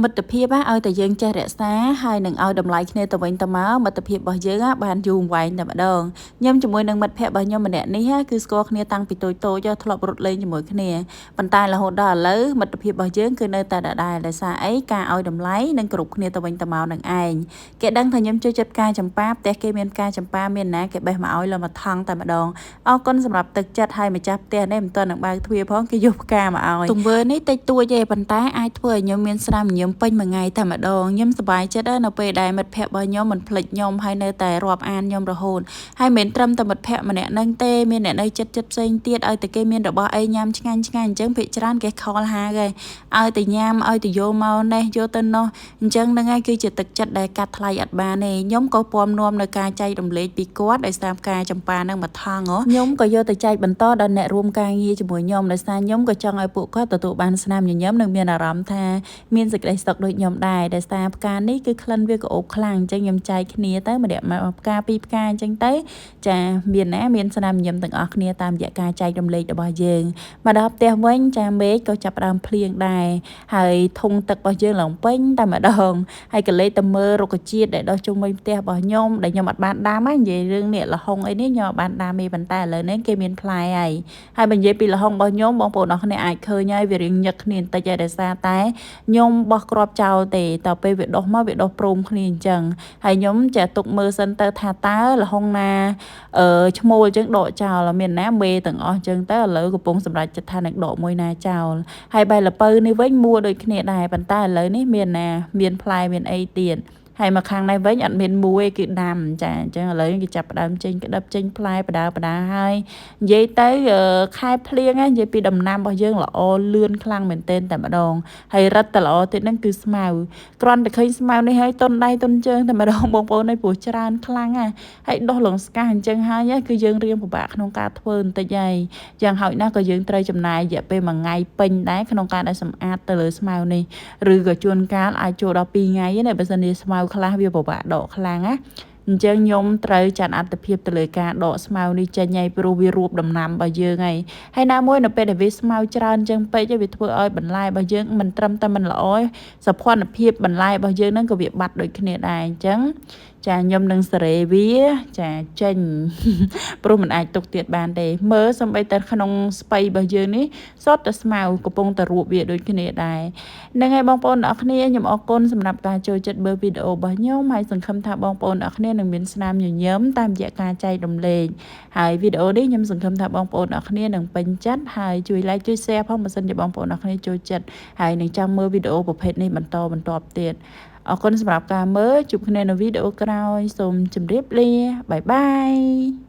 មិត្តភាពឲ្យតែយើងចេះរក្សាហើយនឹងឲ្យតម្លៃគ្នាទៅវិញទៅមកមិត្តភាពរបស់យើងបានយូរអង្វែងតែម្ដងខ្ញុំជាមួយនឹងមិត្តភ័ក្តិរបស់ខ្ញុំម្នាក់នេះគឺស្គាល់គ្នាតាំងពីតូចៗធ្លាប់រត់លេងជាមួយគ្នាប៉ុន្តែរហូតដល់ឥឡូវមិត្តភាពរបស់យើងគឺនៅតែដដែលដោយសារអីការឲ្យតម្លៃនិងគោរពគ្នាទៅវិញទៅមកនឹងឯងគេដឹងថាខ្ញុំចូលចិត្តផ្កាចម្ប៉ាផ្ទះគេមានផ្កាចម្ប៉ាមានណាគេបេះមកឲ្យលើមកថងតែម្ដងអរគុណសម្រាប់ទឹកចិត្តហើយម្ចាស់ផ្ទះនេះមិនទាន់នឹងបើកទ្វារផងគេយកផ្កាមកឲ្យទង្វើនេះតិចតួចទេប៉ុន្តែអាចធ្វើឲ្យខ្ញុំមានស្នាមញញឹមពេញមួយថ្ងៃតែម្ដងខ្ញុំសប្បាយចិត្តនៅពេលដែលមិត្តភ័ក្តិរបស់ខ្ញុំមិនភ្លេចខ្ញុំហើយនៅតែរាប់អានខ្ញុំរហូតហើយមិនត្រឹមតែមិត្តភ័ក្តិម្នាក់នឹងទេមានអ្នកនៅចិត្តផ្សេងទៀតឲ្យតែគេមានរបស់អីញ៉ាំឆ្ងាញ់អញ្ចឹងភាគច្រើនគេខលហាគេឲ្យតែញ៉ាំឲ្យទៅយកមកនេះយកទៅនោះអញ្ចឹងហ្នឹងហើយគឺជាទឹកចិត្តដែលកាត់ថ្លៃអត់បានទេខ្ញុំក៏ពំនាំនៅការចែករំលែកពីគាត់ដោយសារផ្កាចម្ប៉ានឹងមកថងខ្ញុំក៏យកទៅចែកបន្តដល់អ្នករួមការងារជាមួយខ្ញុំដោយសារខ្ញុំក៏ចង់ឲ្យពួកគាត់ទទួលបានស្នាមញញឹមនិងមានអារម្មណ៍ថាមានសេចក្តីសុខដូចខ្ញុំដែរដែលសារផ្កានេះគឺក្លិនវាក៏អូបខ្លាំងអញ្ចឹងខ្ញុំចែកគ្នាទៅម្នាក់មកផ្កាពីរផ្កាអញ្ចឹងទៅចាមានណាមានស្នាមញញឹមទាំងអស់គ្នាតាមរយៈការចែករំលែករបស់យើងមកដល់ផ្ទះវិញចាមេឃក៏ចាប់ផ្ដើមភ្លៀងដែរហើយធុងទឹករបស់យើងឡើងពេញតែម្ដងហើយកលេចទៅមើលរុក្ខជាតិដែលដុះជុំវិញផ្ទះរបស់ខ្ញុំដែលខ្ញុំអត់បានដាំហ្នឹងនិយាយរឿងនេះលហុងអីនេះខ្ញុំអត់បានដាំទេប៉ុន្តែឥឡូវនេះគេមានផ្លែហើយបើនិយាយពីលហុងរបស់ខ្ញុំបងប្អូនអរគ្នាអាចឃើញហើយវារៀងញឹកគ្នាបន្តិចហើយដោយសារតែខ្ញុំបោះគ្រាប់ចោលទេតទៅពេលវាដុះមកវាដុះព្រមគ្នាអញ្ចឹងហើយខ្ញុំចាទុកមើលសិនទៅថាតើលហុងណាឈ្មោលអញ្ចឹងដកចោលមានណាមេទាំងអស់អញ្ចឹងទៅឥឡូវកំពុងសម្រាប់ចិត្តថានឹងដកមួយណាចោលហើយបែរលពៅនេះវិញមួដូចគ្នាដែរប៉ុន្តែឥឡូវនេះមានណាមានផ្លែមានអីទៀតហើយមកខាងនេះវិញអត់មានមួយគឺដាំចាអញ្ចឹងឥឡូវគេចាប់ផ្ដើមចេញក្តឹបចេញផ្លែបដាហើយនិយាយទៅខែភ្លៀងនិយាយពីដំណាំរបស់យើងល្អលឿនខ្លាំងមែនទែនតែម្ដងហើយរឹតតែល្អទៀតហ្នឹងគឺស្មៅគ្រាន់តែឃើញស្មៅនេះហើយតុនដៃតុនជើងតែម្ដងបងប្អូនឯងព្រោះច្រើនខ្លាំងហើយដុះលងស្កាអញ្ចឹងហើយគឺយើងរៀងពិបាកក្នុងការធ្វើបន្តិចហើយយ៉ាងហោចណាស់ក៏យើងត្រូវចំណាយរយៈពេល1ថ្ងៃពេញដែរក្នុងការដែលសម្អាតទៅលើស្មៅនេះឬក៏ជួនកាលអាចចូលដល់2ថ្ងៃណាបើសិនជាស្មៅខ្លះវាពិបាកដកខ្លាំងណាអញ្ចឹងខ្ញុំត្រូវចាត់អត្ថភាពទៅលើការដកស្មៅនេះចេញឲ្យព្រោះវារួបដំណាំរបស់យើងហើយណាមួយនៅពេលដែលវាស្មៅច្រើនអញ្ចឹងពេកវាធ្វើឲ្យបន្លែរបស់យើងមិនត្រឹមតែមិនល្អសោភ័ណភាពបន្លែរបស់យើងហ្នឹងក៏វាបាត់ដូចគ្នាដែរអញ្ចឹងចាខ្ញុំនឹងសេរីវាចាចេញព្រោះมันអាចទុកទៀតបានទេមើលសំបីតែក្នុងស្ពៃរបស់យើងនេះសុទ្ធតែស្មៅកំពុងតែរួបវាដូចគ្នាដែរហ្នឹងហើយបងប្អូនអរគ្នាខ្ញុំអរគុណសម្រាប់ការចូលចិត្តមើលវីដេអូរបស់ខ្ញុំហើយសង្ឃឹមថាបងប្អូនអរគ្នានឹងមានស្នាមញញឹមតាមរយៈការចែករំលែកហើយវីដេអូនេះខ្ញុំសង្ឃឹមថាបងប្អូនអរគ្នានឹងពេញចិត្តហើយជួយ like ជួយ share ផងបើសិនជាបងប្អូនអរគ្នាចូលចិត្តហើយនឹងចាំមើលវីដេអូប្រភេទនេះបន្តទៀតអរគុណសម្រាប់ការមើលជួបគ្នានៅវីដេអូក្រោយសូមជម្រាបលាបាយបាយ